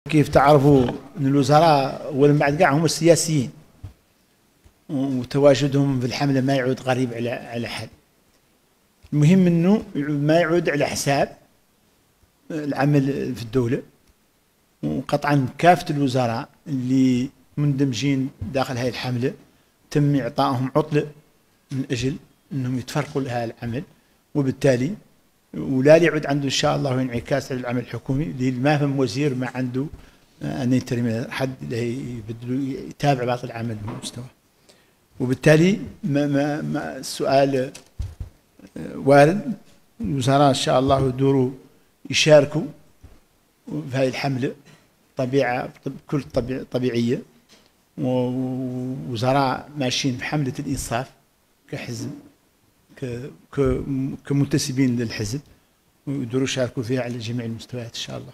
كيف تعرفوا ان الوزراء والبعد كاع هم السياسيين، وتواجدهم في الحمله ما يعود غريب على حد. المهم انه ما يعود على حساب العمل في الدوله، وقطعا كافه الوزراء اللي مندمجين داخل هذه الحمله تم اعطائهم عطله من اجل انهم يتفرقوا لهذا العمل، وبالتالي ولا يعود عنده ان شاء الله انعكاس على العمل الحكومي، اللي ما فهم وزير ما عنده ان ينترم حد يتابع باقي العمل بمستوى. وبالتالي ما السؤال وارد. الوزراء ان شاء الله يدوروا يشاركوا في هذه الحمله طبيعه بكل طبيعيه، ووزراء ماشيين بحمله الانصاف كحزب كمنتسبين للحزب، ويدوروا يشاركوا فيها على جميع المستويات ان شاء الله.